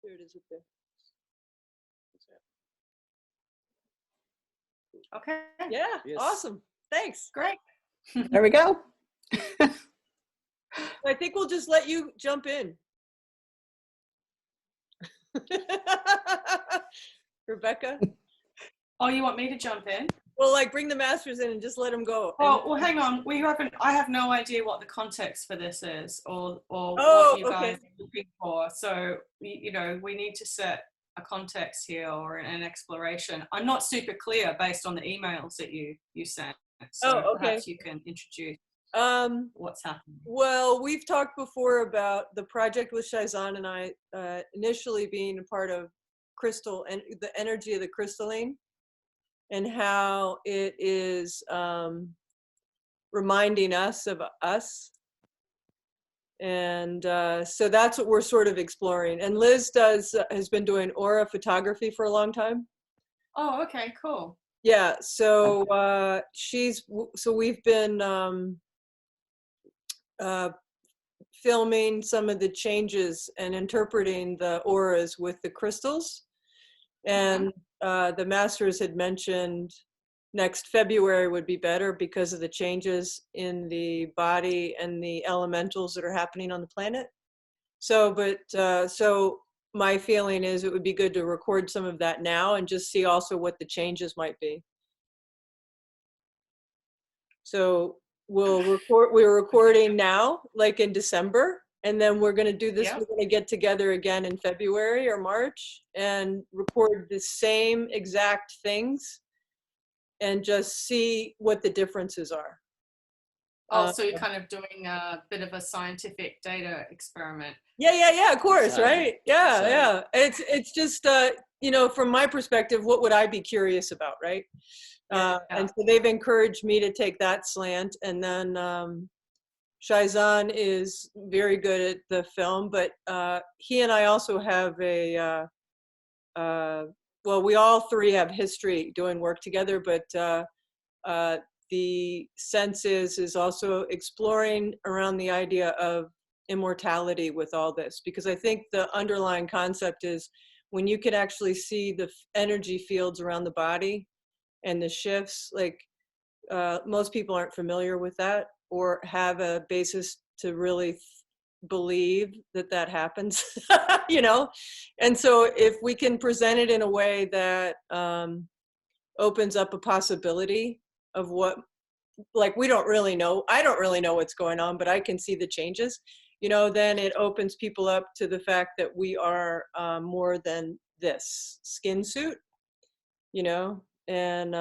There it is up there. Okay. Yeah, Yes. awesome. Thanks. Great. There we go. I think we'll just let you jump in. Rebecca? Oh, you want me to jump in? Well, like bring the masters in and just let them go. Well, hang on. I have no idea what the context for this is, or Oh, what you guys okay. are looking for. So we need to set a context here or an exploration. I'm not super clear based on the emails that you sent. So perhaps you can introduce what's happening. Well, we've talked before about the project with Shaison and I initially being a part of crystal and the energy of the crystalline, and how it is reminding us of us. And so that's what we're sort of exploring. And Liz has been doing aura photography for a long time. Oh, okay, cool. Yeah, so we've been filming some of the changes and interpreting the auras with the crystals. And the masters had mentioned next February would be better because of the changes in the body and the elementals that are happening on the planet. So my feeling is it would be good to record some of that now and just see also what the changes might be. So we're recording now, like in December, and then we're going to do this. Yeah. We're going to get together again in February or March and record the same exact things and just see what the differences are. Oh, so you're kind of doing a bit of a scientific data experiment. Yeah, of course, right? Yeah, Sorry. yeah. It's just, from my perspective, what would I be curious about, right? And so they've encouraged me to take that slant. And then Shaison is very good at the film, but he and I also have we all three have history doing work together, but the senses is also exploring around the idea of immortality with all this, because I think the underlying concept is when you can actually see the energy fields around the body and the shifts, like most people aren't familiar with that or have a basis to really believe that happens, and so if we can present it in a way that opens up a possibility of what, like, we don't really know, I don't really know what's going on, but I can see the changes, then it opens people up to the fact that we are more than this skin suit, and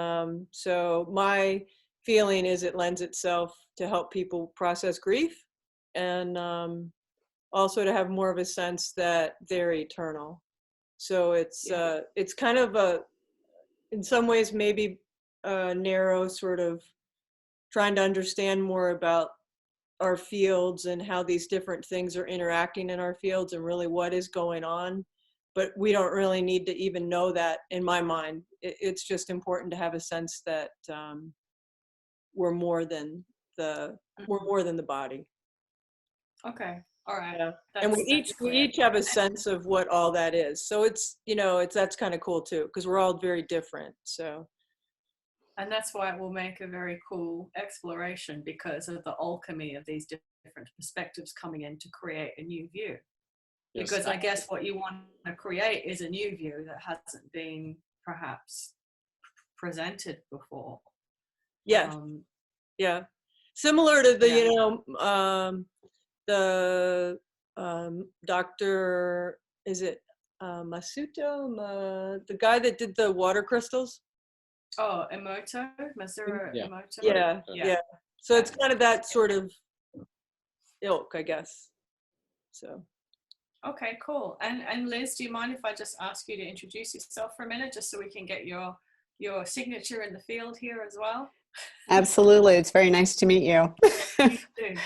so my feeling is it lends itself to help people process grief and also to have more of a sense that they're eternal. So it's kind of in some ways maybe a narrow sort of trying to understand more about our fields and how these different things are interacting in our fields and really what is going on. But we don't really need to even know that, in my mind. It's just important to have a sense that we're more than the body. Okay. All right. Yeah. And we each have a sense of what all that is. So that's kind of cool too, because we're all very different. So. And that's why it will make a very cool exploration, because of the alchemy of these different perspectives coming in to create a new view. Yes. Because I guess what you want to create is a new view that hasn't been perhaps presented before. Yeah. Yeah. Similar to the Dr. Is it Masuto? The guy that did the water crystals? Oh, Masura Emoto? Yeah. So it's kind of that sort of ilk, I guess. So. Okay, cool. And Liz, do you mind if I just ask you to introduce yourself for a minute, just so we can get your signature in the field here as well? Absolutely. It's very nice to meet you. You too.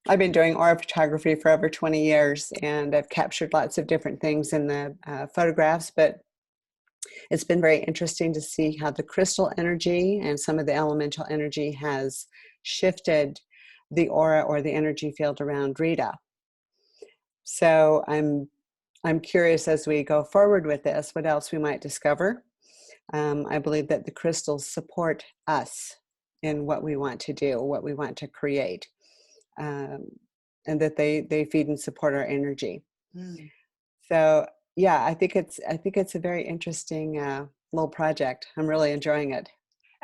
I've been doing aura photography for over 20 years, and I've captured lots of different things in the photographs, but it's been very interesting to see how the crystal energy and some of the elemental energy has shifted the aura or the energy field around Rita. So I'm I'm curious as we go forward with this, what else we might discover. I believe that the crystals support us in what we want to do, what we want to create, and that they feed and support our energy. So yeah, I think it's a very interesting little project. I'm really enjoying it.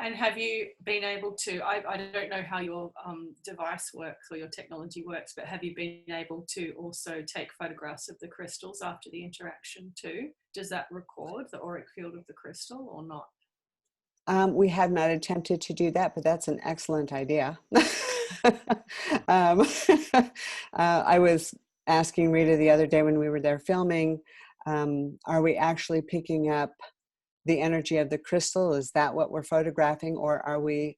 And have you been able to, I don't know how your device works or your technology works, but have you been able to also take photographs of the crystals after the interaction too? Does that record the auric field of the crystal or not? We have not attempted to do that, but that's an excellent idea. I was asking Rita the other day when we were there filming, are we actually picking up the energy of the crystal? Is that what we're photographing, or are we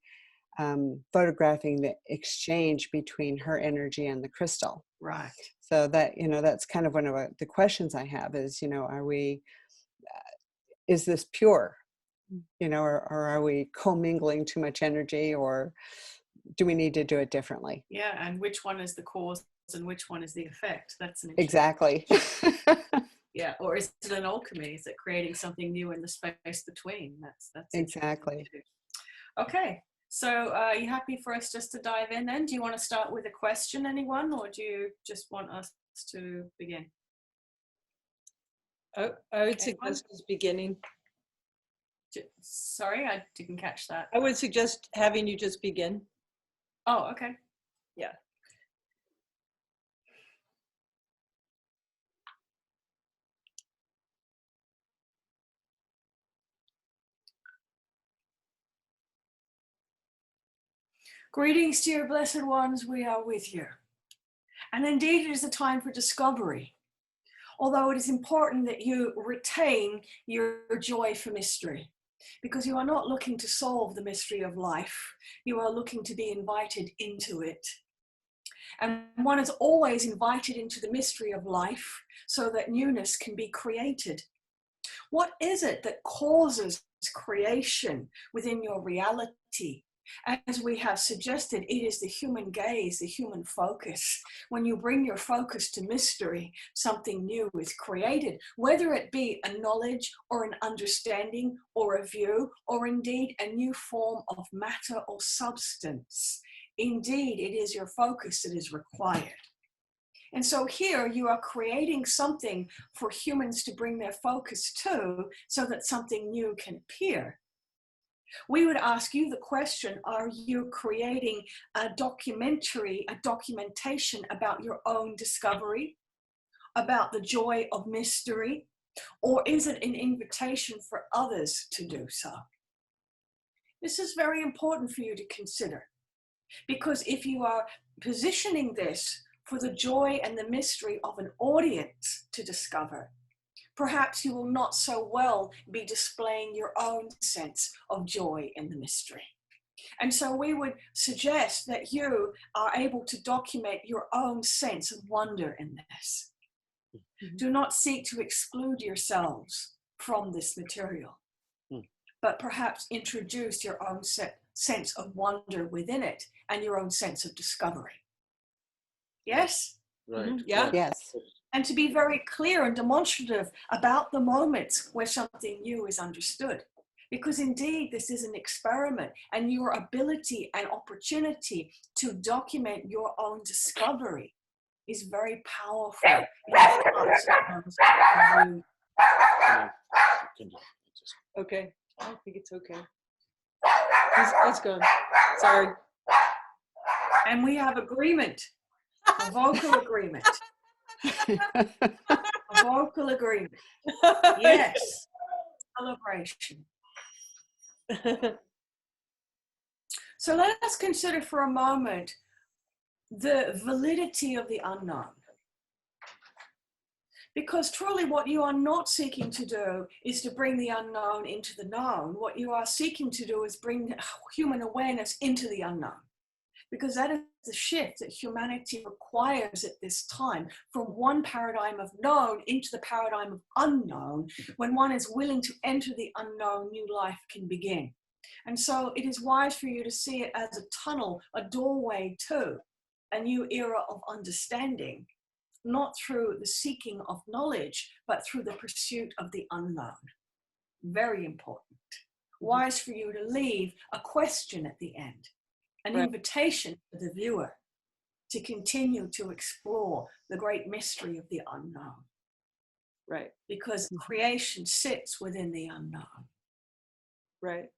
photographing the exchange between her energy and the crystal? Right. So that, that's kind of one of the questions I have is, are we, is this pure? Or are we commingling too much energy, or do we need to do it differently? Yeah, and which one is the cause and which one is the effect? That's an Exactly. Yeah, or is it an alchemy? Is it creating something new in the space between? That's exactly. Okay, so are you happy for us just to dive in then? Do you want to start with a question, anyone, or do you just want us to begin? I would suggest just beginning. Sorry, I didn't catch that. I would suggest having you just begin. Oh, okay. Yeah. Greetings to your blessed ones, we are with you. And indeed, it is a time for discovery. Although it is important that you retain your joy for mystery, because you are not looking to solve the mystery of life. You are looking to be invited into it. And one is always invited into the mystery of life so that newness can be created. What is it that causes creation within your reality? As we have suggested, it is the human gaze, the human focus. When you bring your focus to mystery, something new is created, whether it be a knowledge or an understanding or a view, or indeed a new form of matter or substance. Indeed, it is your focus that is required. And so here you are creating something for humans to bring their focus to so that something new can appear. We would ask you the question, are you creating a documentation about your own discovery, about the joy of mystery, or is it an invitation for others to do so? This is very important for you to consider, because if you are positioning this for the joy and the mystery of an audience to discover, perhaps you will not so well be displaying your own sense of joy in the mystery. And so we would suggest that you are able to document your own sense of wonder in this. Mm-hmm. Do not seek to exclude yourselves from this material, but perhaps introduce your own sense of wonder within it and your own sense of discovery. Yes? Right. Mm-hmm. Yeah. Yes. And to be very clear and demonstrative about the moments where something new is understood. Because indeed, this is an experiment, and your ability and opportunity to document your own discovery is very powerful. Okay, I don't think it's okay. It's gone. Sorry. And we have agreement, a vocal agreement. A vocal agreement. Yes. Celebration. So let us consider for a moment the validity of the unknown. Because truly what you are not seeking to do is to bring the unknown into the known. What you are seeking to do is bring human awareness into the unknown. Because that is the shift that humanity requires at this time, from one paradigm of known into the paradigm of unknown. When one is willing to enter the unknown, new life can begin. And so it is wise for you to see it as a tunnel, a doorway to a new era of understanding, not through the seeking of knowledge, but through the pursuit of the unknown. Very important. Wise for you to leave a question at the end, an invitation to the viewer to continue to explore the great mystery of the unknown. Right. Because creation sits within the unknown. Right.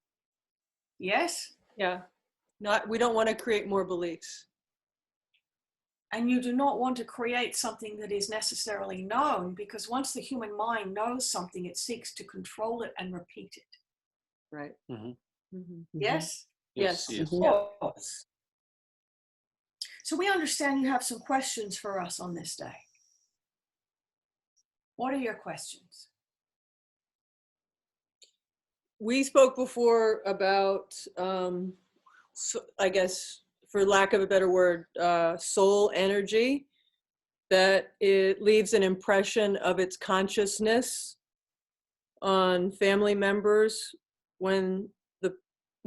Yes? Yeah. We don't want to create more beliefs. And you do not want to create something that is necessarily known, because once the human mind knows something, it seeks to control it and repeat it. Right. Mm-hmm. Mm-hmm. Yes? Yes. Yes. Of course. So we understand you have some questions for us on this day. What are your questions? We spoke before about, I guess, for lack of a better word, soul energy, that it leaves an impression of its consciousness on family members when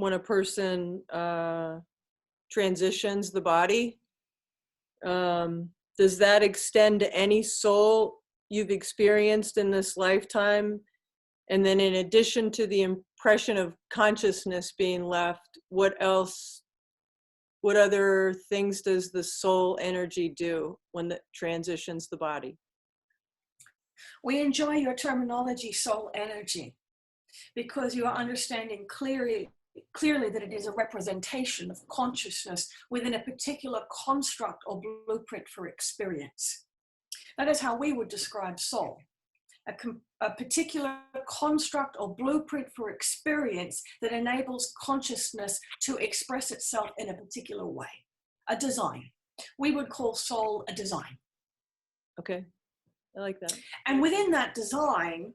a person transitions the body. Does that extend to any soul you've experienced in this lifetime? And then in addition to the impression of consciousness being left, what other things does the soul energy do when it transitions the body? We enjoy your terminology, soul energy, because you are understanding clearly that it is a representation of consciousness within a particular construct or blueprint for experience. That is how we would describe soul. A particular construct or blueprint for experience that enables consciousness to express itself in a particular way. A design. We would call soul a design. Okay, I like that. And within that design,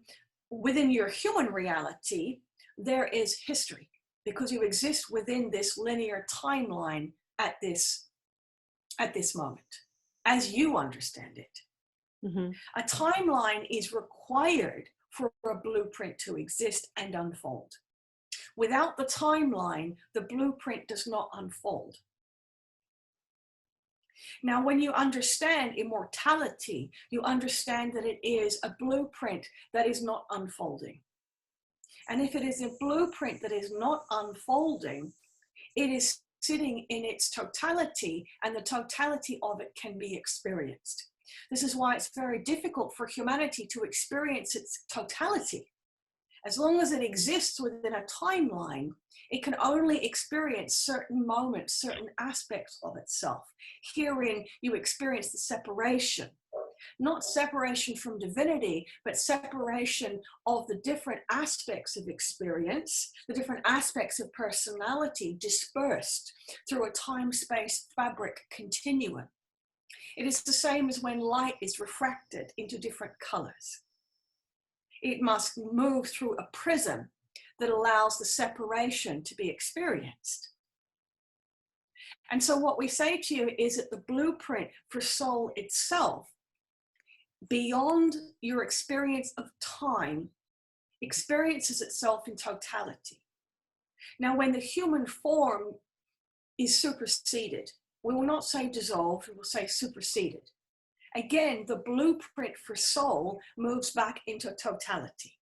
within your human reality, there is history, because you exist within this linear timeline at this moment, as you understand it. Mm-hmm. A timeline is required for a blueprint to exist and unfold. Without the timeline, the blueprint does not unfold. Now, when you understand immortality, you understand that it is a blueprint that is not unfolding. And if it is a blueprint that is not unfolding, it is sitting in its totality, and the totality of it can be experienced. This is why it's very difficult for humanity to experience its totality. As long as it exists within a timeline, it can only experience certain moments, certain aspects of itself. Herein, you experience the separation. Not separation from divinity, but separation of the different aspects of experience, the different aspects of personality dispersed through a time-space fabric continuum. It is the same as when light is refracted into different colors. It must move through a prism that allows the separation to be experienced. And so what we say to you is that the blueprint for soul itself, beyond your experience of time, experiences itself in totality. Now, when the human form is superseded, we will not say dissolved, we will say superseded. Again, the blueprint for soul moves back into totality.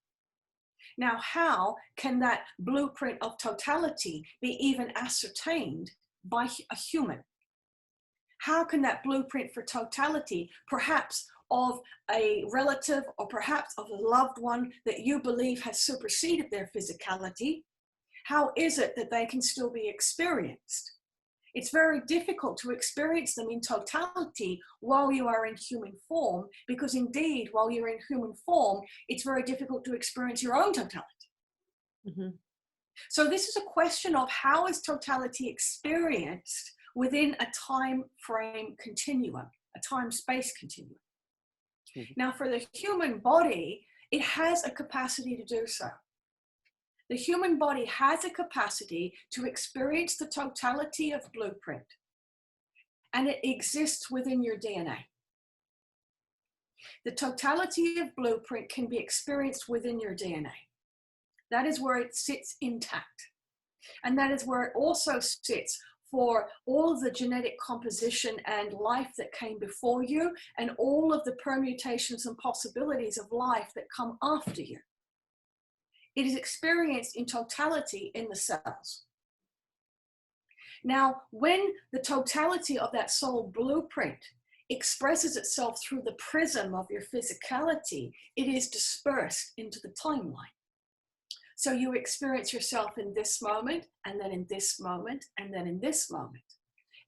Now, how can that blueprint of totality be even ascertained by a human? How can that blueprint for totality, perhaps of a relative or perhaps of a loved one that you believe has superseded their physicality, how is it that they can still be experienced? It's very difficult to experience them in totality while you are in human form, because indeed, while you're in human form, it's very difficult to experience your own totality. Mm-hmm. So this is a question of how is totality experienced within a time frame continuum, a time-space continuum. Mm-hmm. Now, for the human body, it has a capacity to do so. The human body has a capacity to experience the totality of blueprint, and it exists within your DNA. The totality of blueprint can be experienced within your DNA. That is where it sits intact. And that is where it also sits for all of the genetic composition and life that came before you, and all of the permutations and possibilities of life that come after you. It is experienced in totality in the cells. Now, when the totality of that soul blueprint expresses itself through the prism of your physicality, it is dispersed into the timeline. So you experience yourself in this moment, and then in this moment, and then in this moment.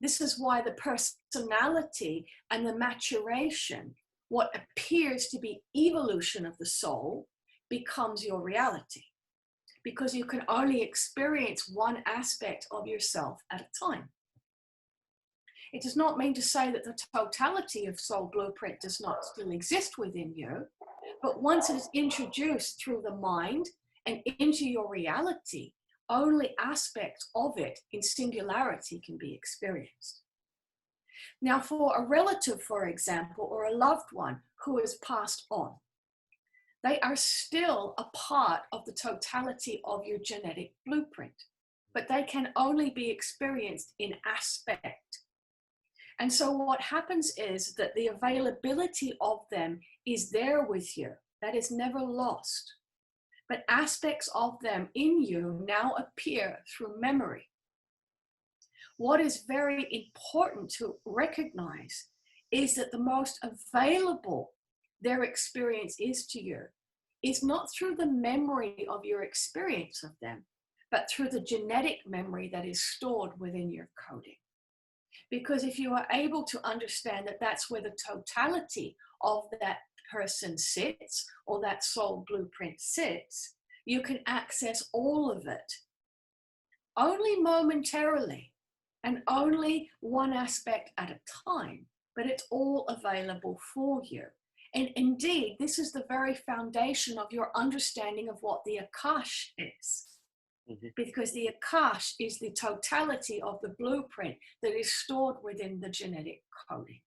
This is why the personality and the maturation, what appears to be evolution of the soul, becomes your reality. Because you can only experience one aspect of yourself at a time. It does not mean to say that the totality of soul blueprint does not still exist within you, but once it is introduced through the mind and into your reality, only aspects of it in singularity can be experienced. Now, for a relative, for example, or a loved one who has passed on, they are still a part of the totality of your genetic blueprint, but they can only be experienced in aspect. And so what happens is that the availability of them is there with you. That is never lost. But aspects of them in you now appear through memory. What is very important to recognize is that the most available their experience is to you is not through the memory of your experience of them, but through the genetic memory that is stored within your coding. Because if you are able to understand that that's where the totality of that person sits, or that soul blueprint sits, you can access all of it only momentarily and only one aspect at a time, but it's all available for you. And indeed, this is the very foundation of your understanding of what the Akash is. Because the Akash is the totality of the blueprint that is stored within the genetic coding.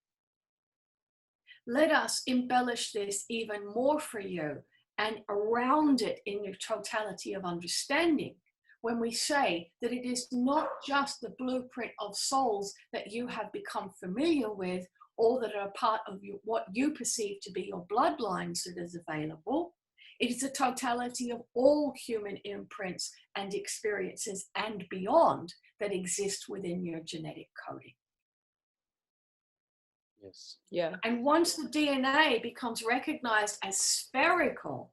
Let us embellish this even more for you and around it in your totality of understanding when we say that it is not just the blueprint of souls that you have become familiar with or that are part of what you perceive to be your bloodlines that is available. It is the totality of all human imprints and experiences and beyond that exist within your genetic coding. Yes. Yeah. And once the DNA becomes recognized as spherical,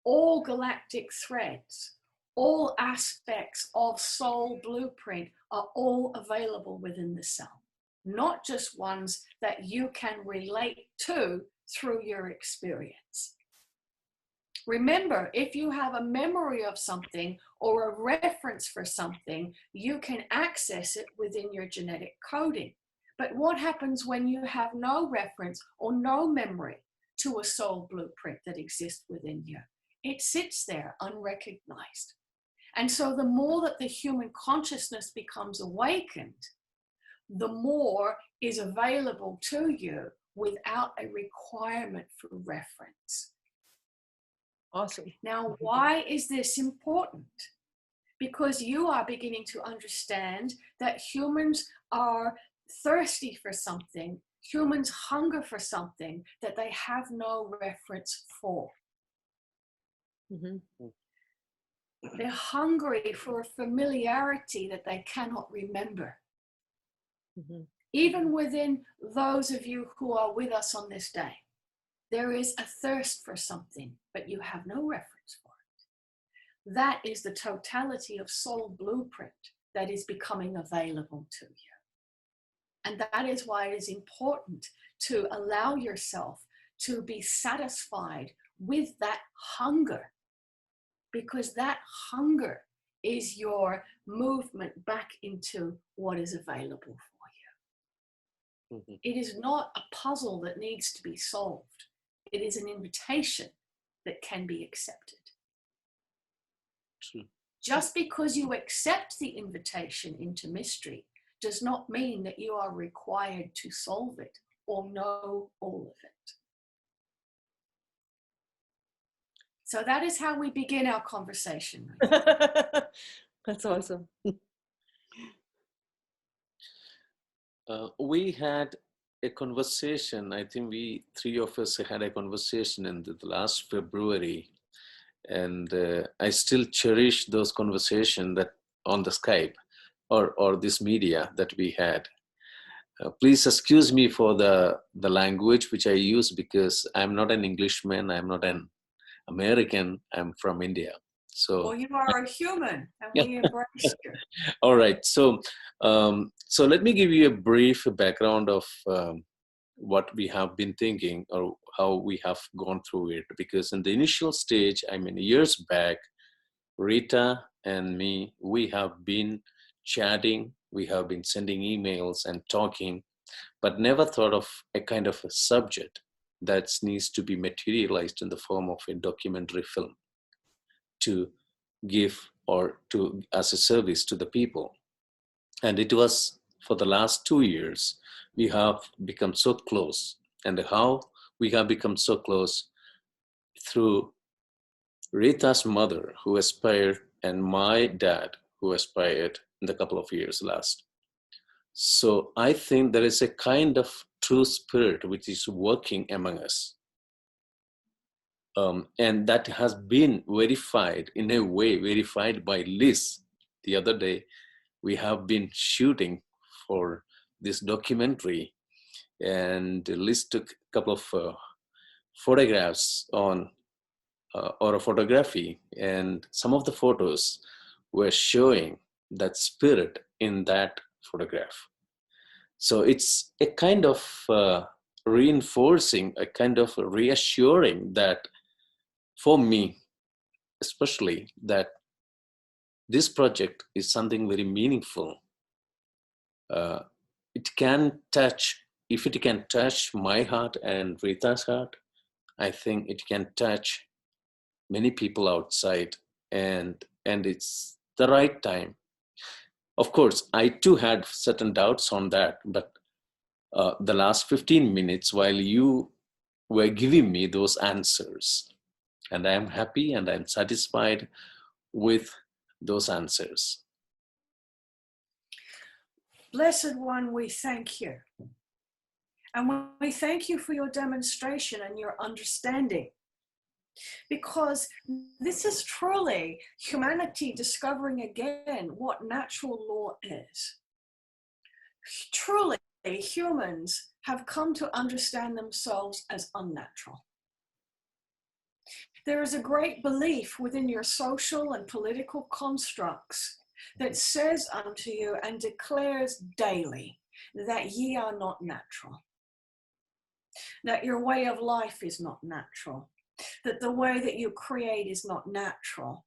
all galactic threads, all aspects of soul blueprint are all available within the cell, not just ones that you can relate to through your experience. Remember, if you have a memory of something or a reference for something, you can access it within your genetic coding. But what happens when you have no reference or no memory to a soul blueprint that exists within you? It sits there unrecognized. And so the more that the human consciousness becomes awakened, the more is available to you without a requirement for reference. Awesome. Now, why is this important? Because you are beginning to understand that humans are thirsty for something, humans hunger for something that they have no reference for. They're hungry for a familiarity that they cannot remember. Even within those of you who are with us on this day, there is a thirst for something, but you have no reference for it. That is the totality of soul blueprint that is becoming available to you. And that is why it is important to allow yourself to be satisfied with that hunger, because that hunger is your movement back into what is available for you. It is not a puzzle that needs to be solved. It is an invitation that can be accepted. True. Just because you accept the invitation into mystery does not mean that you are required to solve it or know all of it. So that is how we begin our conversation. That's awesome. We had a conversation. I think we three of us had a conversation in the last February, and I still cherish those conversations that on the Skype or this media that we had. Please excuse me for the language which I use, because I'm not an Englishman. I'm not an American. I'm from India. Well, So you are a human, and we embrace you. all right. So let me give you a brief background of what we have been thinking, or how we have gone through it. Because in the initial stage, I mean, years back, Rita and me, we have been chatting, we have been sending emails and talking, but never thought of a kind of a subject that needs to be materialized in the form of a documentary film to give or to as a service to the people. And it was for the last 2 years, we have become so close. And how we have become so close? Through Rita's mother, who aspired, and my dad, who aspired in the couple of years last. So I think there is a kind of true spirit which is working among us. And that has been verified, in a way, verified by Liz. The other day, we have been shooting for this documentary, and Liz took a couple of photographs on, or a photography, and some of the photos were showing that spirit in that photograph. So it's a kind of reinforcing, a kind of reassuring that, for me especially, that this project is something very meaningful. It can touch, if it can touch my heart and Rita's heart, I think it can touch many people outside, and it's the right time. Of course, I too had certain doubts on that, but the last 15 minutes, while you were giving me those answers, and I am happy and I'm satisfied with those answers. Blessed One, we thank you. And we thank you for your demonstration and your understanding. Because this is truly humanity discovering again what natural law is. Truly, humans have come to understand themselves as unnatural. There is a great belief within your social and political constructs that says unto you and declares daily that ye are not natural, that your way of life is not natural, that the way that you create is not natural,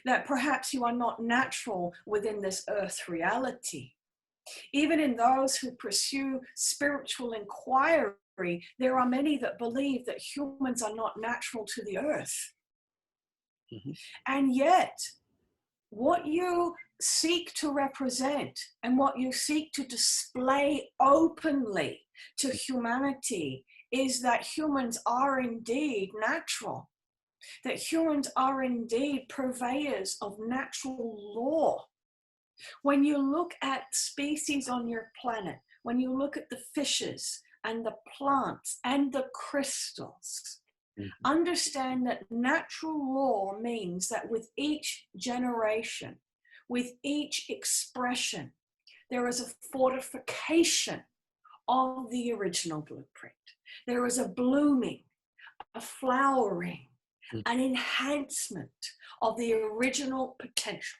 that perhaps you are not natural within this earth reality. Even in those who pursue spiritual inquiry, there are many that believe that humans are not natural to the earth. Mm-hmm. And yet, what you seek to represent and what you seek to display openly to humanity is that humans are indeed natural, that humans are indeed purveyors of natural law. When you look at species on your planet, when you look at the fishes and the plants and the crystals, understand that natural law means that with each generation, with each expression, there is a fortification of the original blueprint. There is a blooming, a flowering, an enhancement of the original potential.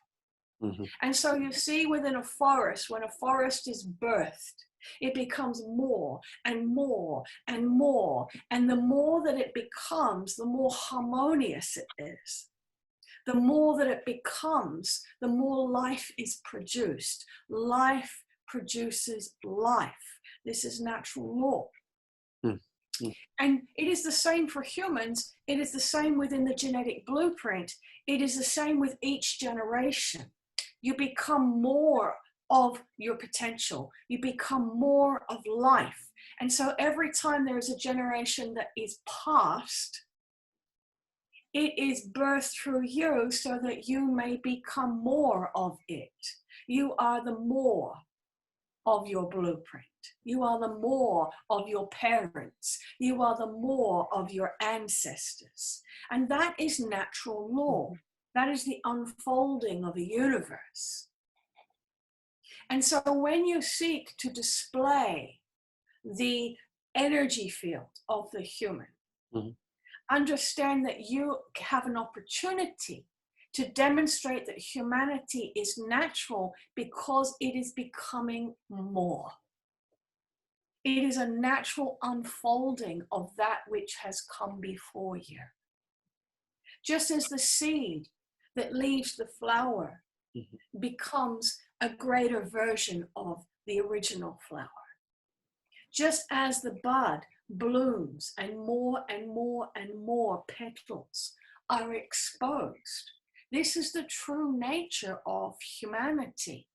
Mm-hmm. And so you see within a forest, when a forest is birthed, it becomes more and more and more. And the more that it becomes, the more harmonious it is. The more that it becomes, the more life is produced. Life produces life. This is natural law. Mm-hmm. And it is the same for humans. It is the same within the genetic blueprint. It is the same with each generation. You become more of your potential. You become more of life. And so every time there is a generation that is passed, it is birthed through you so that you may become more of it. You are the more. of your blueprint. You are the more of your parents. You are the more of your ancestors. And that is natural law. That is the unfolding of a universe. And so when you seek to display the energy field of the human, understand that you have an opportunity to demonstrate that humanity is natural because it is becoming more. It is a natural unfolding of that which has come before you. Just as the seed that leaves the flower becomes a greater version of the original flower. Just as the bud blooms and more and more and more petals are exposed. This is the true nature of humanity.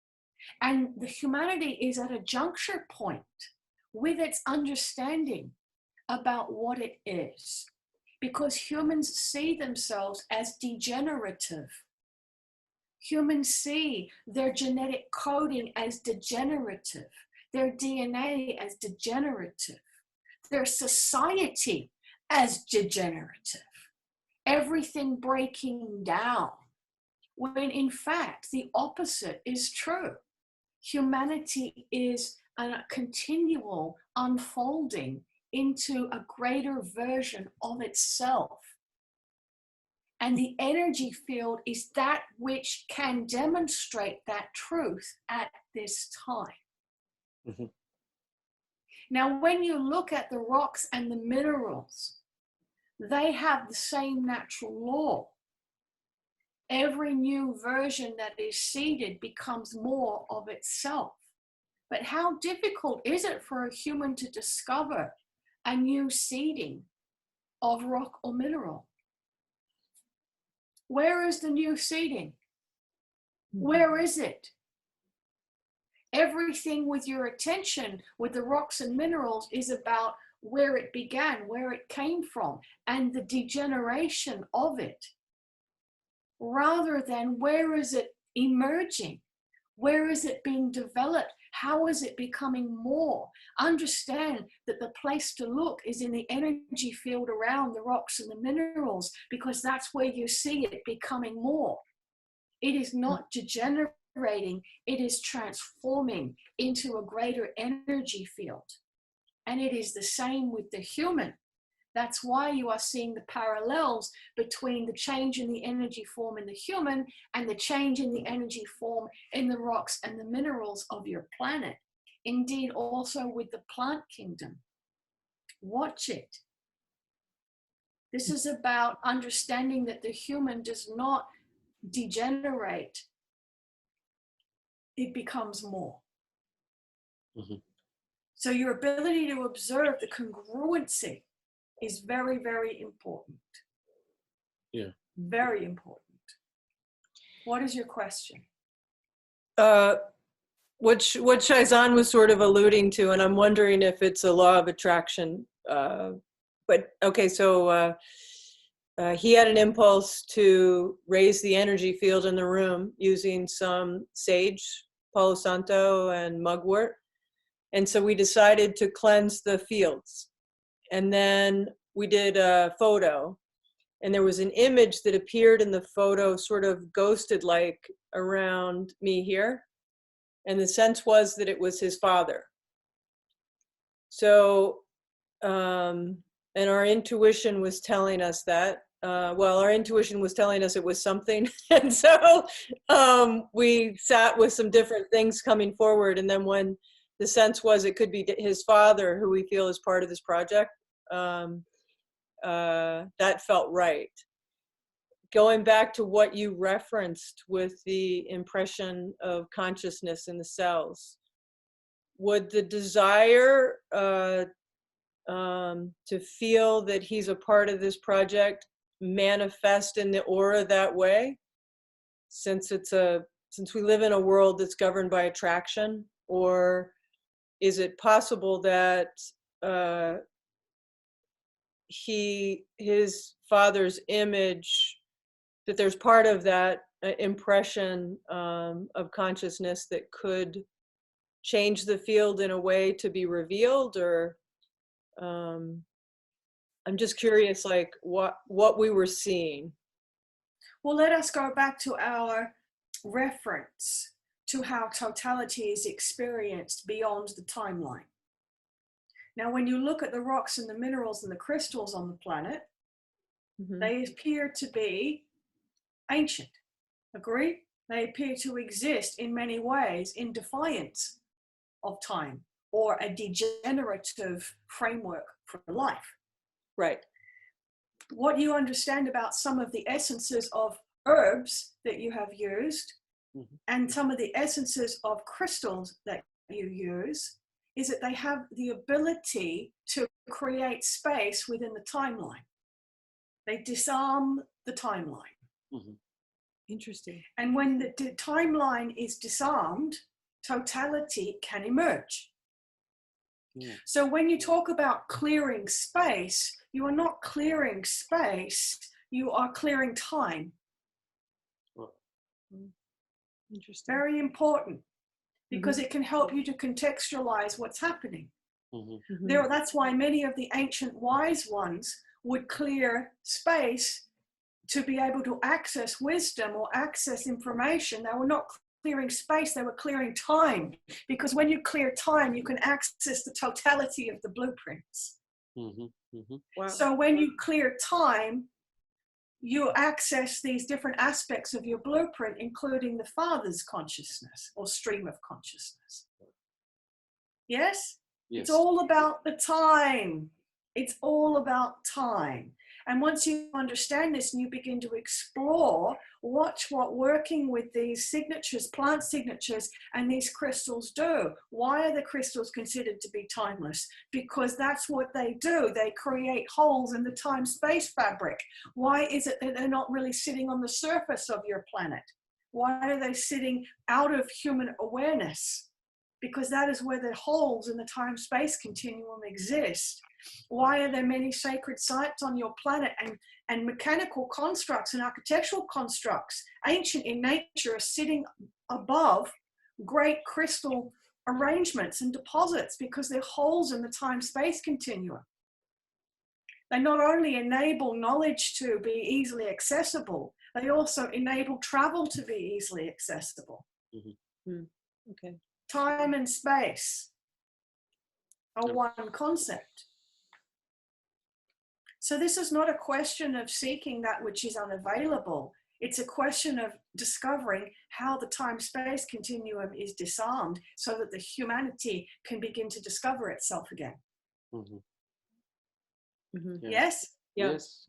And the humanity is at a juncture point with its understanding about what it is. Because humans see themselves as degenerative. Humans see their genetic coding as degenerative, their DNA as degenerative, their society as degenerative, everything breaking down, when in fact the opposite is true. Humanity is a continual unfolding into a greater version of itself. And the energy field is that which can demonstrate that truth at this time. Now, when you look at the rocks and the minerals, they have the same natural law. Every new version that is seeded becomes more of itself. But how difficult is it for a human to discover a new seeding of rock or mineral? Where is the new seeding? Where is it? Everything with your attention with the rocks and minerals is about where it began, where it came from, and the degeneration of it, rather than where is it emerging? Where is it being developed? How is it becoming more? Understand that the place to look is in the energy field around the rocks and the minerals, because that's where you see it becoming more. It is not degenerating, it is transforming into a greater energy field. And it is the same with the human. That's why you are seeing the parallels between the change in the energy form in the human and the change in the energy form in the rocks and the minerals of your planet. Indeed, also with the plant kingdom. Watch it. This is about understanding that the human does not degenerate. It becomes more. So your ability to observe the congruency is very, very important. Yeah. Very important. What is your question? What Shaison was sort of alluding to, and I'm wondering if it's a law of attraction. But okay, so he had an impulse to raise the energy field in the room using some sage, Palo Santo, and mugwort. And so we decided to cleanse the fields. And then we did a photo, and there was an image that appeared in the photo, sort of ghosted like around me here. And the sense was that it was his father. So, and our intuition was telling us that, our intuition was telling us it was something. And so we sat with some different things coming forward. And then when the sense was it could be his father, who we feel is part of this project, that felt right. Going back to what you referenced with the impression of consciousness in the cells, would the desire to feel that he's a part of this project manifest in the aura that way, since we live in a world that's governed by attraction? Or is it possible that his father's image, that there's part of that impression of consciousness that could change the field in a way to be revealed, or I'm just curious, like what we were seeing. Well, let us go back to our reference to how totality is experienced beyond the timeline. Now, when you look at the rocks and the minerals and the crystals on the planet, they appear to be ancient. Agree? They appear to exist in many ways in defiance of time, or a degenerative framework for life. Right. What you understand about some of the essences of herbs that you have used and some of the essences of crystals that you use is that they have the ability to create space within the timeline. They disarm the timeline. Interesting. And when the timeline is disarmed, totality can emerge. So when you talk about clearing space, you are not clearing space, you are clearing time. Interesting. Very important, because it can help you to contextualize what's happening. That's why many of the ancient wise ones would clear space to be able to access wisdom or access information. They were not clearing space, they were clearing time, because when you clear time, you can access the totality of the blueprints. Wow. So when you clear time, you access these different aspects of your blueprint, including the Father's consciousness or stream of consciousness. Yes? It's all about the time. It's all about time. And once you understand this and you begin to explore, watch what working with these signatures, plant signatures, and these crystals do. Why are the crystals considered to be timeless? Because that's what they do. They create holes in the time-space fabric. Why is it that they're not really sitting on the surface of your planet? Why are they sitting out of human awareness? Because that is where the holes in the time-space continuum exist. Why are there many sacred sites on your planet and mechanical constructs and architectural constructs, ancient in nature, are sitting above great crystal arrangements and deposits? Because they're holes in the time-space continuum. They not only enable knowledge to be easily accessible, they also enable travel to be easily accessible. Okay. Time and space are one concept. So this is not a question of seeking that which is unavailable. It's a question of discovering how the time-space continuum is disarmed so that the humanity can begin to discover itself again. Yes? Yes.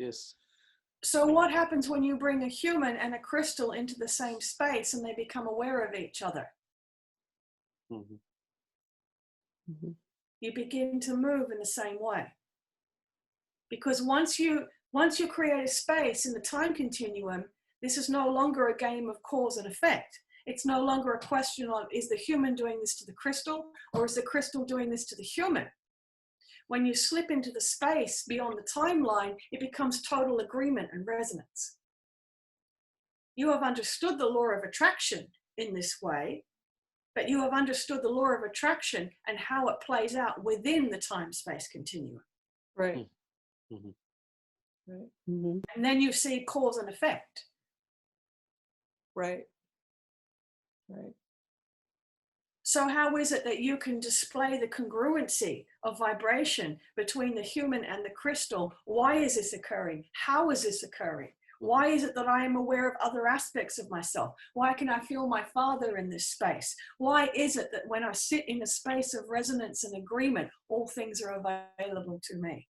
So what happens when you bring a human and a crystal into the same space and they become aware of each other? You begin to move in the same way. Because once you create a space in the time continuum, this is no longer a game of cause and effect. It's no longer a question of, is the human doing this to the crystal, or is the crystal doing this to the human? When you slip into the space beyond the timeline, it becomes total agreement and resonance. You have understood the law of attraction in this way, but you have understood the law of attraction and how it plays out within the time-space continuum. Right. Right. And then you see cause and effect. Right. So how is it that you can display the congruency of vibration between the human and the crystal? Why is this occurring? How is this occurring? Why is it that I am aware of other aspects of myself? Why can I feel my Father in this space? Why is it that when I sit in a space of resonance and agreement, all things are available to me?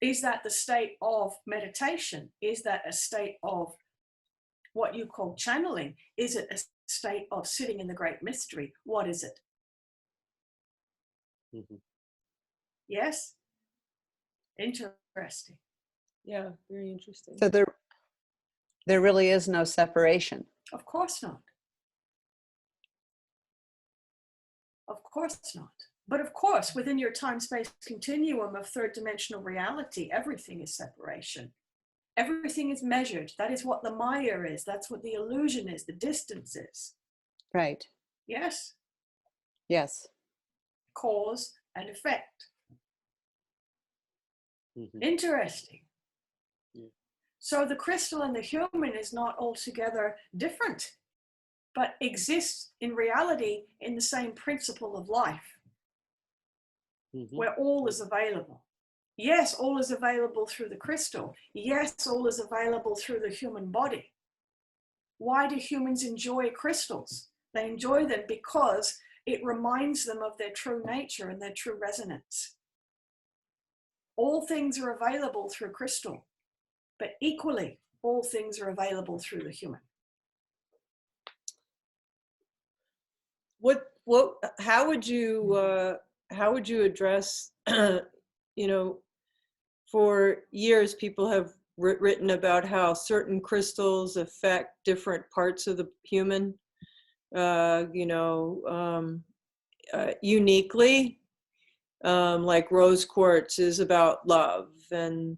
Is that the state of meditation? Is that a state of what you call channeling? Is it a state of sitting in the great mystery? What is it? Yes? Interesting. Yeah, very interesting. So there really is no separation. Of course not. Of course not. But of course, within your time-space continuum of third dimensional reality, everything is separation. Everything is measured. That is what the Maya is. That's what the illusion is, the distance is. Right. Yes? Yes. Cause and effect. Mhm. Interesting. Yeah. So the crystal and the human is not altogether different, but exists in reality in the same principle of life, Mhm. where all is available. Yes, all is available through the crystal. Yes, all is available through the human body. Why do humans enjoy crystals? They enjoy them because it reminds them of their true nature and their true resonance. All things are available through crystal, but equally, all things are available through the human. How would you address, you know, for years people have written about how certain crystals affect different parts of the human, uniquely, like rose quartz is about love, and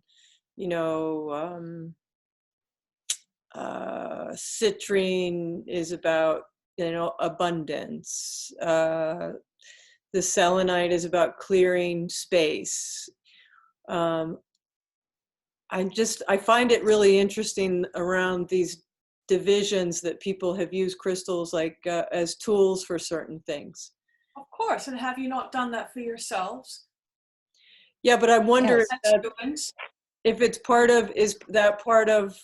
citrine is about abundance. The selenite is about clearing space. I find it really interesting around these divisions that people have used crystals like as tools for certain things. Of course, and have you not done that for yourselves? Yeah, but I wonder Yes. if it's part of, is that part of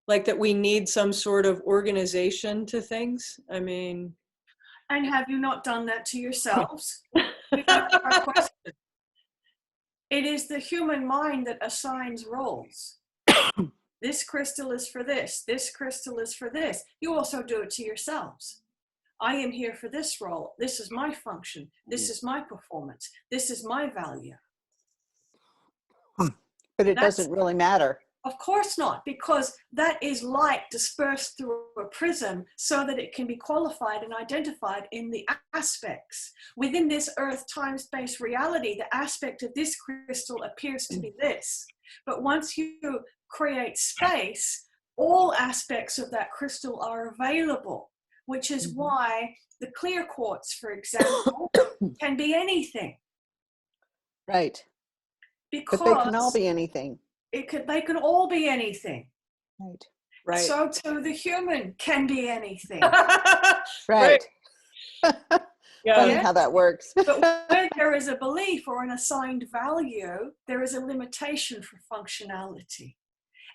like that we need some sort of organization to things? I mean. And have you not done that to yourselves? We have our question. It is the human mind that assigns roles. This crystal is for this. This crystal is for this. You also do it to yourselves. I am here for this role. This is my function. This is my performance. This is my value. But it doesn't really matter. Of course not, because that is light dispersed through a prism so that it can be qualified and identified in the aspects. Within this earth, time, space reality, the aspect of this crystal appears to be this. But once you create space, all aspects of that crystal are available, which is why the clear quartz, for example, can be anything. Right. Because but they can all be anything. They can all be anything. Right. Right. So too the human can be anything. Right. Yeah. Funny how that works. But where there is a belief or an assigned value, there is a limitation for functionality.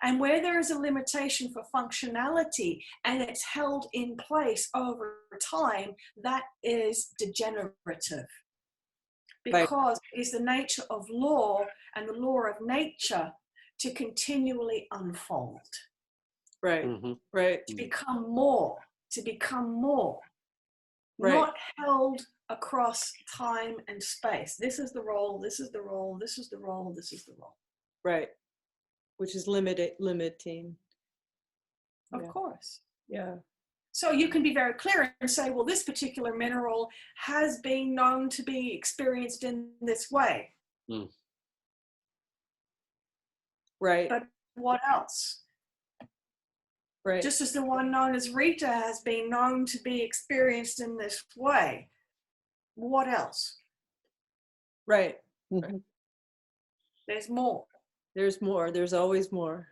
And where there is a limitation for functionality and it's held in place over time, that is degenerative. Because it is the nature of law and the law of nature to continually unfold. Right. Mm-hmm. Right. To become more. Right. Not held across time and space. This is the role, this is the role, this is the role, this is the role. Right. Which is limiting. Of course. Yeah. So you can be very clear and say, well, this particular mineral has been known to be experienced in this way. Mm. Right. But what else? Right. Just as the one known as Rita has been known to be experienced in this way. What else? Right. Mm-hmm. There's more. There's more. There's always more.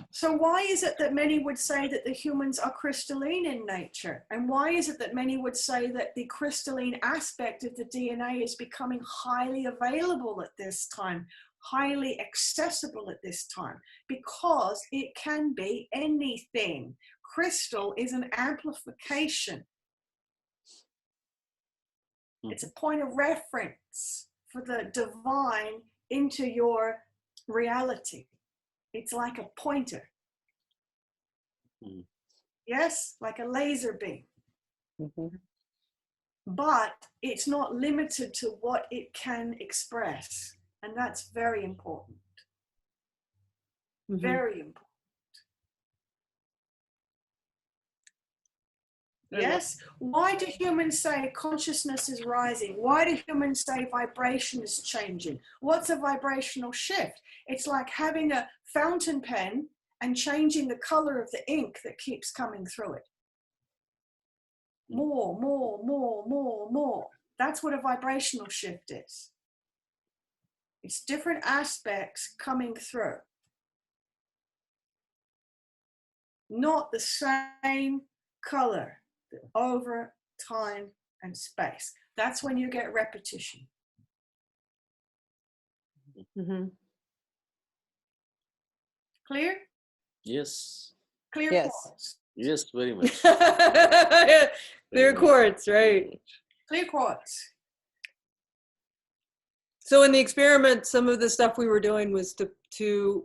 So why is it that many would say that the humans are crystalline in nature? And why is it that many would say that the crystalline aspect of the DNA is becoming highly available at this time, highly accessible at this time? Because it can be anything. Crystal is an amplification. It's a point of reference for the divine into your reality. It's like a pointer. Yes, like a laser beam. Mm-hmm. But it's not limited to what it can express. And that's very important. Very important. Yes? Why do humans say consciousness is rising? Why do humans say vibration is changing? What's a vibrational shift? It's like having a fountain pen and changing the color of the ink that keeps coming through it. More, more, more, more, more. That's what a vibrational shift is. It's different aspects coming through. Not the same color over time and space. That's when you get repetition. Mm-hmm. Clear? Yes. Clear Yes. quartz. Yes, very much. Clear quartz, right? Clear quartz. So in the experiment, some of the stuff we were doing was to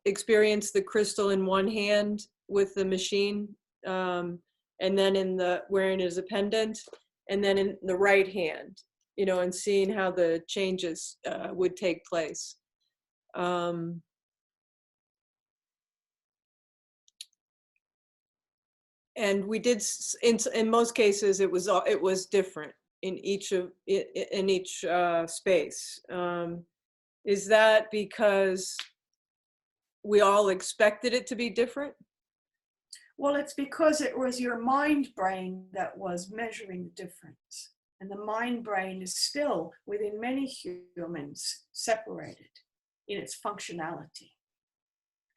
experience the crystal in one hand with the machine, and then in the wearing it as a pendant, and then in the right hand, you know, and seeing how the changes would take place. And we did in most cases it was different in each space. Is that because we all expected it to be different? Well, it's because it was your mind brain that was measuring the difference. And the mind brain is still, within many humans, separated in its functionality.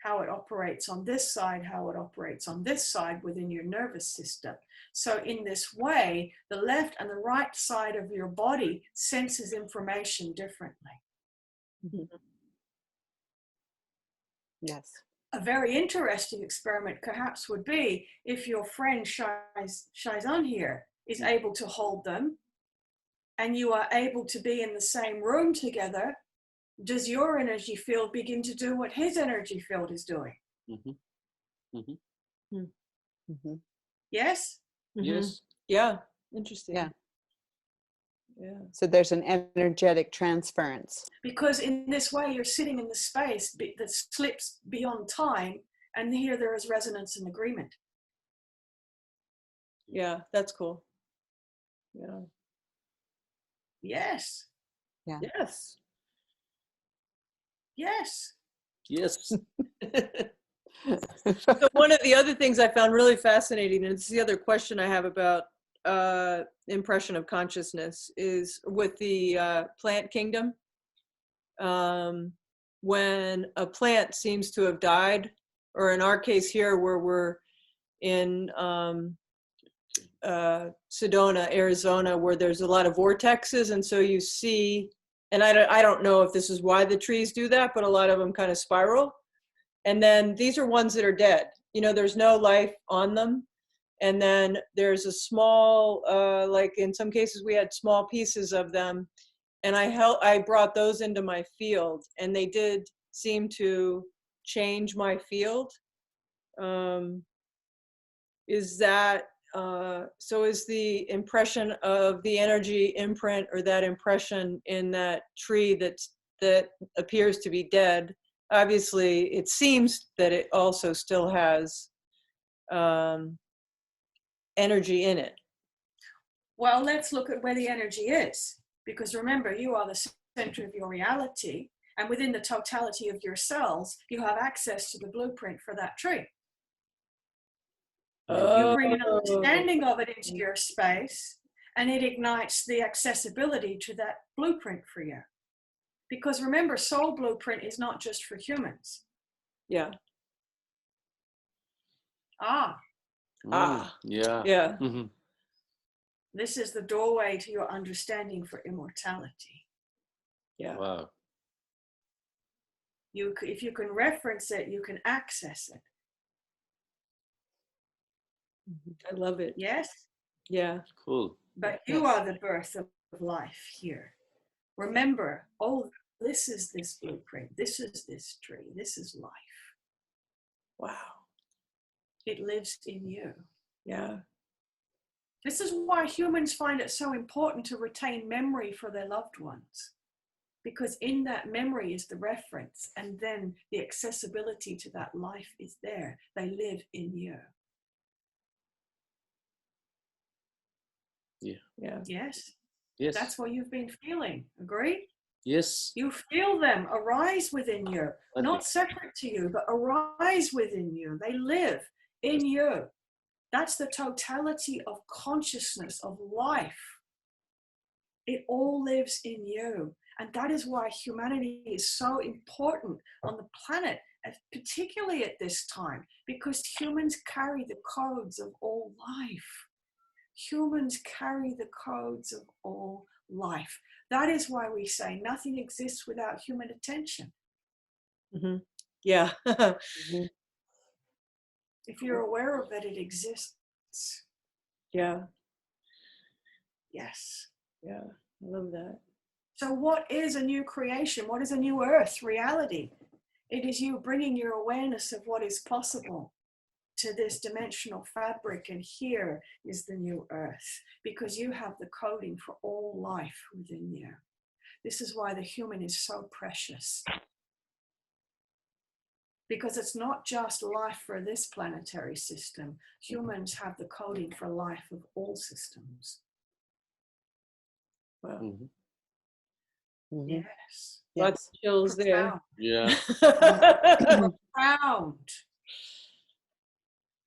How it operates on this side, how it operates on this side within your nervous system. So in this way, the left and the right side of your body senses information differently. Mm-hmm. Yes. A very interesting experiment perhaps would be if your friend Shaison here is able to hold them and you are able to be in the same room together. Does your energy field begin to do what his energy field is doing? Mm-hmm. Mm-hmm. Mm-hmm. Yes? Mm-hmm. Yes. Yeah. Interesting. Yeah. Yeah. So there's an energetic transference. Because in this way, you're sitting in the space that slips beyond time, and here there is resonance and agreement. Yeah, that's cool. Yeah. Yes. Yeah. Yes. Yes. Yes. So one of the other things I found really fascinating, and it's the other question I have about impression of consciousness, is with the plant kingdom. When a plant seems to have died, or in our case here where we're in Sedona, Arizona, where there's a lot of vortexes, and so you see, and I don't know if this is why the trees do that, but a lot of them kind of spiral. And then these are ones that are dead. You know, there's no life on them. And then there's a small, like in some cases we had small pieces of them, and I brought those into my field, and they did seem to change my field. Is that, so is the impression of the energy imprint, or that impression in that tree that appears to be dead? Obviously, it seems that it also still has energy in it. Well, let's look at where the energy is. Because remember, you are the center of your reality. And within the totality of your cells, you have access to the blueprint for that tree. You bring an understanding of it into your space, and it ignites the accessibility to that blueprint for you. Because remember, soul blueprint is not just for humans. Yeah. Yeah. Yeah. Mm-hmm. This is the doorway to your understanding for immortality. Yeah. Wow. If you can reference it, you can access it. I love it. Yes? Yeah. Cool. But you are the birth of life here. Remember, this is this blueprint. This is this tree. This is life. Wow. It lives in you. Yeah. This is why humans find it so important to retain memory for their loved ones. Because in that memory is the reference, and then the accessibility to that life is there. They live in you. Yeah. Yeah. Yes? Yes. That's what you've been feeling. Agree? Yes. You feel them arise within you, not separate to you, but arise within you. They live in you. That's the totality of consciousness, of life. It all lives in you. And that is why humanity is so important on the planet, particularly at this time, because humans carry the codes of all life. Humans carry the codes of all life. That is why we say nothing exists without human attention. Mm-hmm. Yeah. Mm-hmm. If you're aware of it, it exists. Yeah. Yes. Yeah. I love that. So what is a new creation? What is a new earth reality? It is you bringing your awareness of what is possible to this dimensional fabric, and here is the new earth, because you have the coding for all life within you. This is why the human is so precious, because it's not just life for this planetary system. Humans have the coding for life of all systems. Wow. Mm-hmm. Mm-hmm. Yes. Lots of chills there. Yeah. Profound.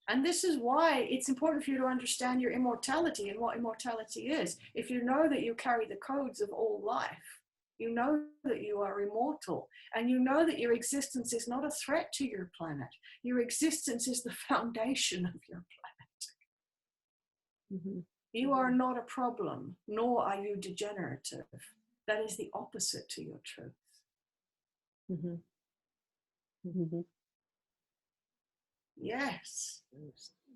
And this is why it's important for you to understand your immortality and what immortality is. If you know that you carry the codes of all life, you know that you are immortal, and you know that your existence is not a threat to your planet. Your existence is the foundation of your planet. Mm-hmm. You are not a problem, nor are you degenerative. That is the opposite to your truth. Mm-hmm. Mm-hmm. Yes.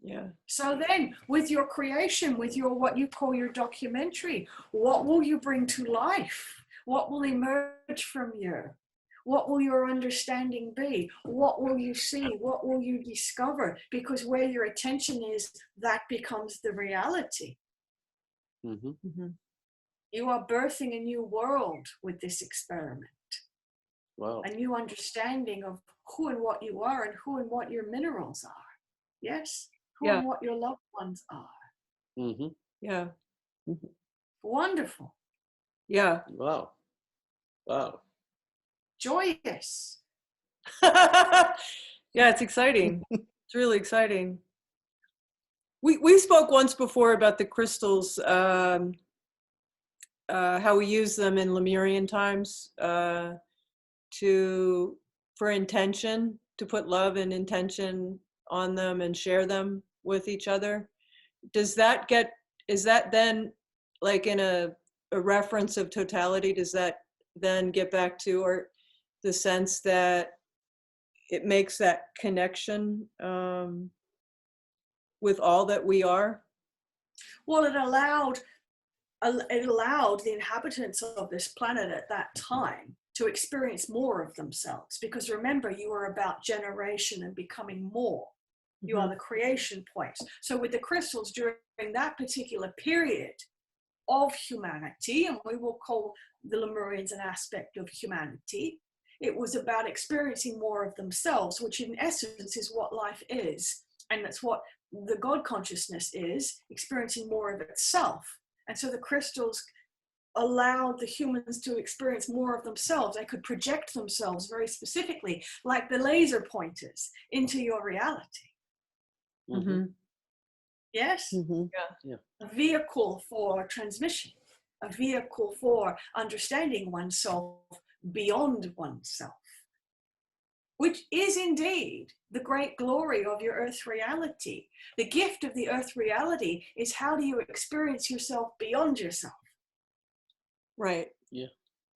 Yeah. So then, with your creation, with your what you call your documentary, what will you bring to life? What will emerge from you? What will your understanding be? What will you see? What will you discover? Because where your attention is, that becomes the reality. Mm-hmm. Mm-hmm. You are birthing a new world with this experiment. Wow. A new understanding of who and what you are, and who and what your minerals are. Yes? Who Yeah. and what your loved ones are. Mm-hmm. Yeah. Wonderful. Yeah. Wow. Wow. Joyous. Yeah, it's exciting. It's really exciting. We spoke once before about the crystals, how we use them in Lemurian times for intention, to put love and intention on them and share them with each other. Is that then like in a reference of totality? Does that then get back to, or the sense that it makes that connection with all that we are? Well, it allowed the inhabitants of this planet at that time to experience more of themselves, because remember, you are about generation and becoming more. You are the creation point. So with the crystals during that particular period of humanity, and we will call the Lemurians an aspect of humanity, it was about experiencing more of themselves, which in essence is what life is. And that's what the God consciousness is, experiencing more of itself. And so the crystals allowed the humans to experience more of themselves. They could project themselves very specifically, like the laser pointers, into your reality. Mm-hmm. Yes? Mm-hmm. Yeah. A vehicle for transmission, a vehicle for understanding oneself beyond oneself, which is indeed the great glory of your earth reality. The gift of the earth reality is, how do you experience yourself beyond yourself? Right. Yeah.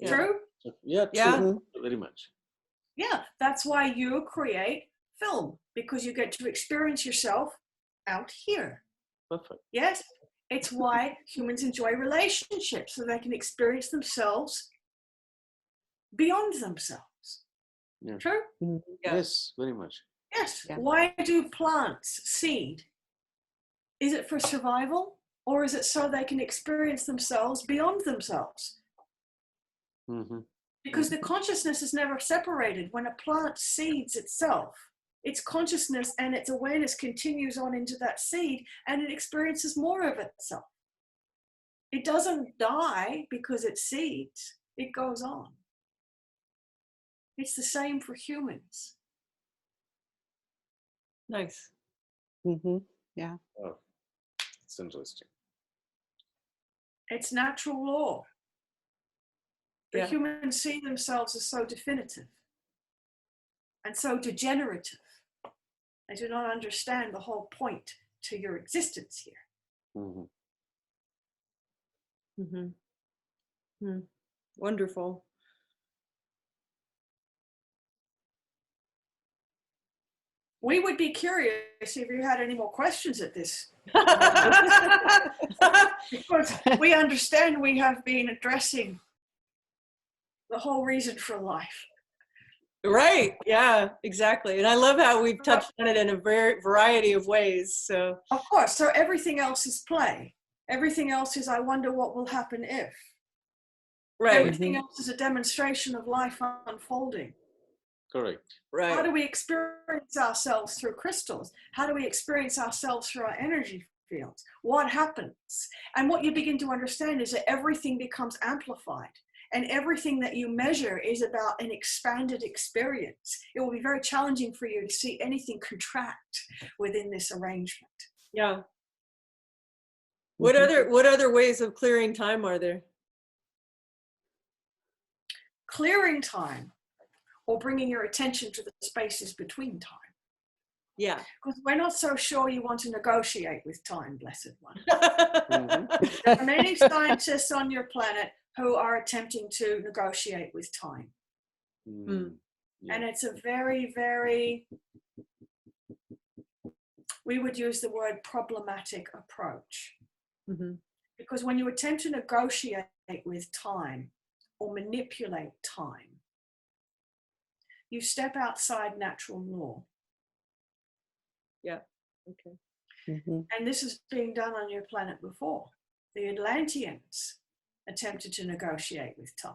True? Yeah, true. Yeah. Very much. Yeah, that's why you create film, because you get to experience yourself out here. Perfect. Yes, it's why humans enjoy relationships, so they can experience themselves beyond themselves. Yeah. True? Yeah. Yes, very much. Yes. Yeah. Why do plants seed? Is it for survival, or is it so they can experience themselves beyond themselves? Mm-hmm. Because the consciousness is never separated. When a plant seeds itself, its consciousness and its awareness continues on into that seed, and it experiences more of itself. It doesn't die because it seeds. It goes on. It's the same for humans. Nice. Yeah. Oh, it's interesting. It's natural law. The Yeah. humans see themselves as so definitive and so degenerative. They do not understand the whole point to your existence here. Wonderful. We would be curious if you had any more questions at this. Because we understand we have been addressing the whole reason for life. Right. Yeah, exactly. And I love how we've touched on it in a variety of ways. So of course, so everything else is play. Everything else is, I wonder what will happen if. right. Everything else is a demonstration of life unfolding. Correct. Right. How do we experience ourselves through crystals? How do we experience ourselves through our energy fields? What happens? And what you begin to understand is that everything becomes amplified. And everything that you measure is about an expanded experience. It will be very challenging for you to see anything contract within this arrangement. Yeah. What other ways of clearing time are there? Clearing time or bringing your attention to the spaces between time. Yeah. Because we're not so sure you want to negotiate with time, blessed one. There are many scientists on your planet who are attempting to negotiate with time. Yeah. And it's a very, very, we would use the word problematic approach. Because when you attempt to negotiate with time or manipulate time, you step outside natural law. Yeah. Okay. And this is being done on your planet before. The Atlanteans attempted to negotiate with time.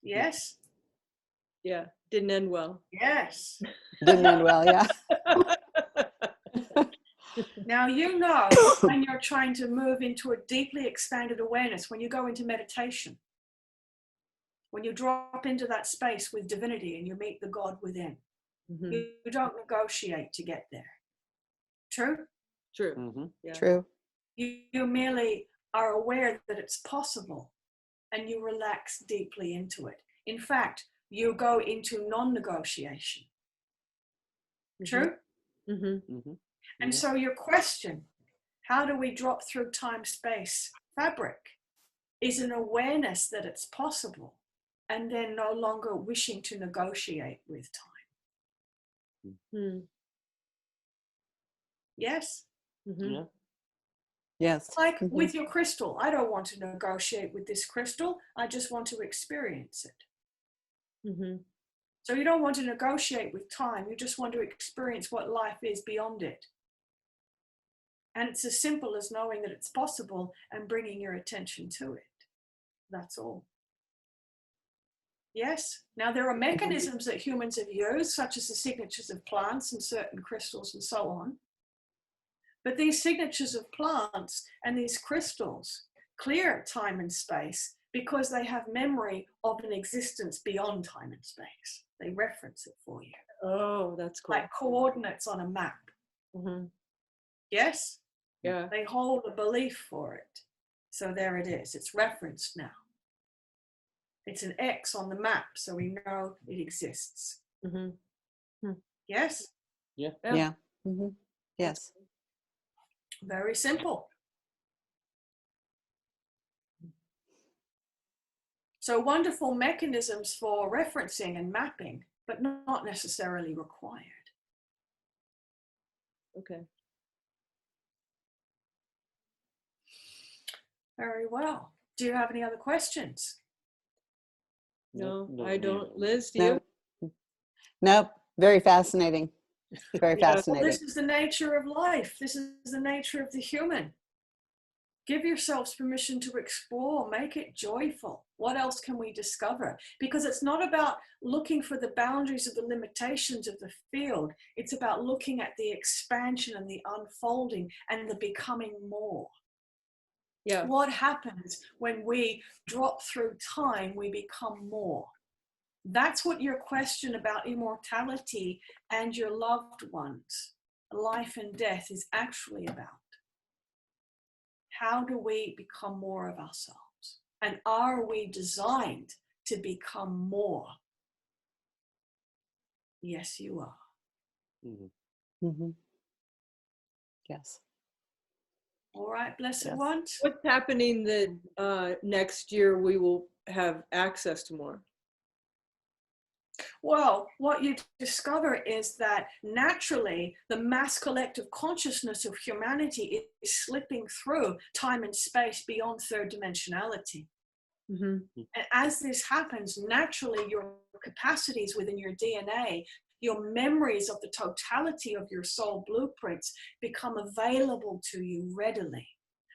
Yes? Yeah. Didn't end well. Yes. Didn't end well, yeah. Now, you know, when you're trying to move into a deeply expanded awareness, when you go into meditation, when you drop into that space with divinity and you meet the God within, you don't negotiate to get there. True? True. Yeah. True. You merely are aware that it's possible and you relax deeply into it. In fact, you go into non-negotiation. True? And so your question, how do we drop through time-space fabric, is an awareness that it's possible and then no longer wishing to negotiate with time. Yes? Yeah. Yes. Like with your crystal, I don't want to negotiate with this crystal. I just want to experience it. So you don't want to negotiate with time. You just want to experience what life is beyond it. And it's as simple as knowing that it's possible and bringing your attention to it. That's all. Yes. Now, there are mechanisms that humans have used, such as the signatures of plants and certain crystals and so on. But these signatures of plants and these crystals clear time and space because they have memory of an existence beyond time and space. They reference it for you. Oh, that's cool. Like coordinates on a map. Yes? Yeah. They hold a belief for it. So there it is. It's referenced now. It's an X on the map, so we know it exists. Yes? Yeah. Yeah. Yes. Very simple. So wonderful mechanisms for referencing and mapping, but not necessarily required. Okay. Very well. Do you have any other questions? No, I don't. Liz, do you? Nope. Very fascinating. Very Yeah. fascinating. Well, this is the nature of life. This is the nature of the human. Give yourselves permission to explore, make it joyful. What else can we discover? Because it's not about looking for the boundaries of the limitations of the field. It's about looking at the expansion and the unfolding and the becoming more. Yeah. What happens when we drop through time? We become more. That's what your question about immortality and your loved ones, life and death, is actually about. How do we become more of ourselves? And are we designed to become more? Yes, you are. Mm-hmm. Mm-hmm. Yes. All right, blessed Yes. ones. What's happening that next year we will have access to more? Well, what you discover is that naturally the mass collective consciousness of humanity is slipping through time and space beyond third dimensionality. Mm-hmm. And as this happens, naturally your capacities within your DNA, your memories of the totality of your soul blueprints become available to you readily.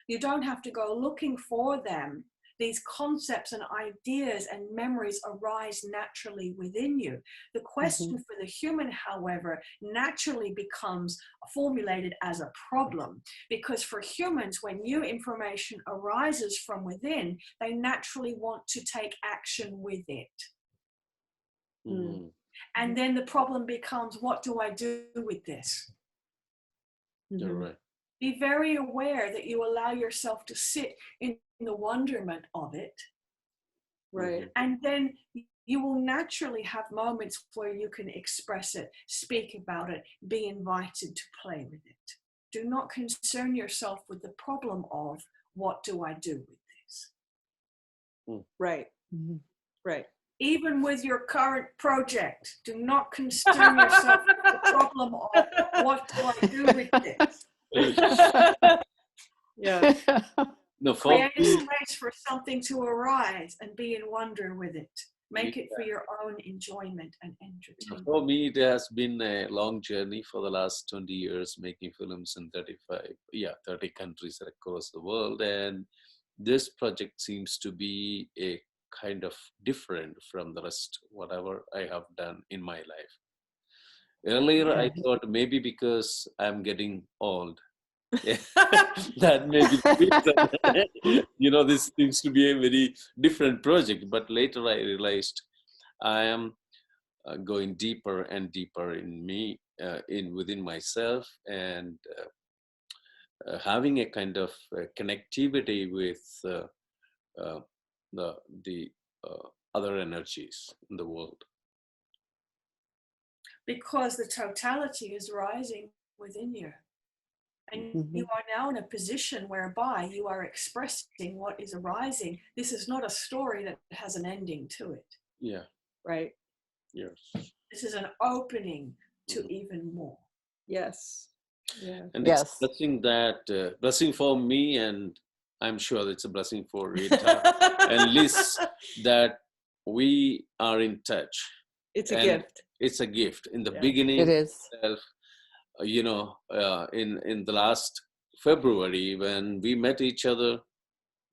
You don't have to go looking for them. These concepts and ideas and memories arise naturally within you. The question for the human, however, naturally becomes formulated as a problem, because for humans, when new information arises from within, they naturally want to take action with it. Mm-hmm. And then the problem becomes, what do I do with this? You're right. Be very aware that you allow yourself to sit in the wonderment of it. Right. And then you will naturally have moments where you can express it, speak about it, be invited to play with it. Do not concern yourself with the problem of, what do I do with this? Right. Mm-hmm. Right. Even with your current project, do not concern yourself with the problem of, what do I do with this? Yeah. No, for Create a me, space for something to arise and be in wonder with it. Make it for your own enjoyment and entertainment. for me, it has been a long journey for the last 20 years, making films in 30 countries across the world. And this project seems to be a kind of different from the rest, whatever I have done in my life. Earlier, I thought maybe because I'm getting old, that may be the reason. This seems to be a very different project. But later I realized I am going deeper and deeper in me, within myself, and having a kind of connectivity with the other energies in the world. Because the totality is rising within you. And you are now in a position whereby you are expressing what is arising. This is not a story that has an ending to it. Yeah. Right. Yes. This is an opening to even more. Yes. Yeah. And it's a blessing for me, and I'm sure it's a blessing for Rita and Liz, that we are in touch. It's a gift. It's a gift. In the beginning, it is. In the last February, when we met each other,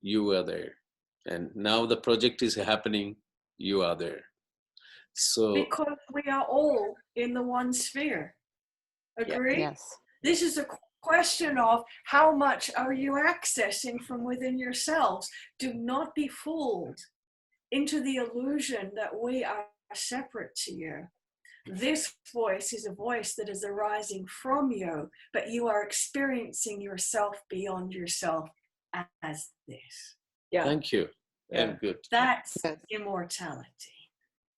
you were there. And now the project is happening, you are there. So because we are all in the one sphere. Agree? Yes. This is a question of how much are you accessing from within yourselves. Do not be fooled into the illusion that we are separate to you. This voice is a voice that is arising from you, but you are experiencing yourself beyond yourself as this. Yeah. thank you. Yeah. I'm good. That's immortality.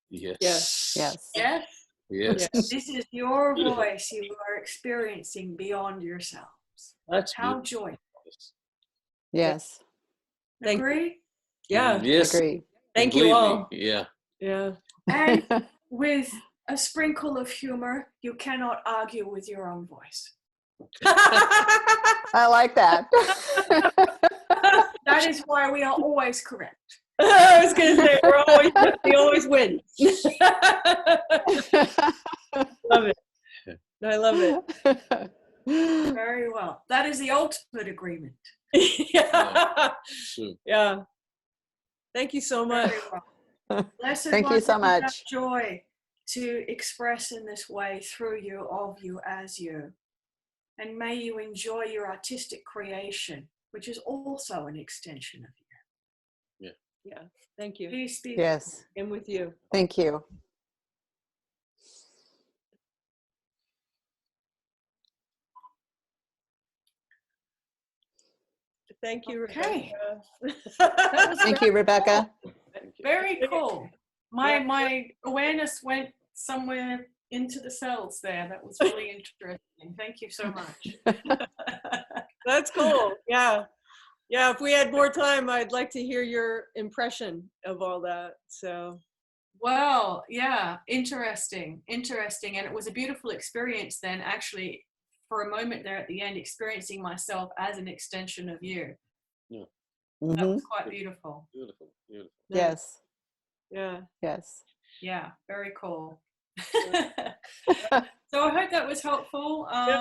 Yes. Yes. Yes. Yes? Yes. This is your voice you are experiencing beyond yourselves. That's How beautiful. joyful. Yes. Thank you. Agree? Yeah. Yes. Agree. Thank you all. Yeah. Yeah. And with a sprinkle of humor, you cannot argue with your own voice. I like that. That is why we are always correct. I was going to say, we always win. Love it. I love it. Very well. That is the ultimate agreement. Yeah. Sure. Yeah. Thank you so much. Very well. Blessed Thank you ones, so it is our much. joy to express in this way through you, of you, as you. And may you enjoy your artistic creation which is also an extension of you. Yeah. Thank you. Peace be. Yes. I'm with you. Thank you. Thank you, Okay. Rebecca. Thank you, Rebecca. Very cool. My awareness went somewhere into the cells there. That was really interesting. Thank you so much. That's cool. Yeah. Yeah. If we had more time, I'd like to hear your impression of all that. So. Well, yeah, interesting. And it was a beautiful experience then, actually, for a moment there at the end, experiencing myself as an extension of you. Yeah. That Mhm. was quite beautiful. Beautiful, beautiful. Yes. Yeah. Yes. Yeah, very cool. So I hope that was helpful. I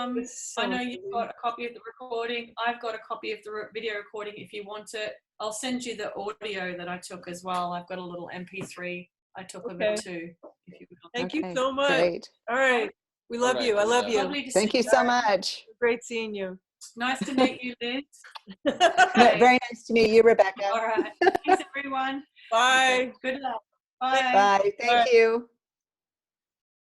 know you've got a copy of the recording. I've got a copy of the video recording if you want it. I'll send you the audio that I took as well. I've got a little MP3 I took of it too. If you will. Thank you Okay, so much. Great. All right. We love you. I love you. Lovely to Thank see you so much. Great seeing you. Nice to meet you, Liz. Very nice to meet you, Rebecca. All right. Thanks, everyone. Bye. Good luck. Bye. Bye. Thank you.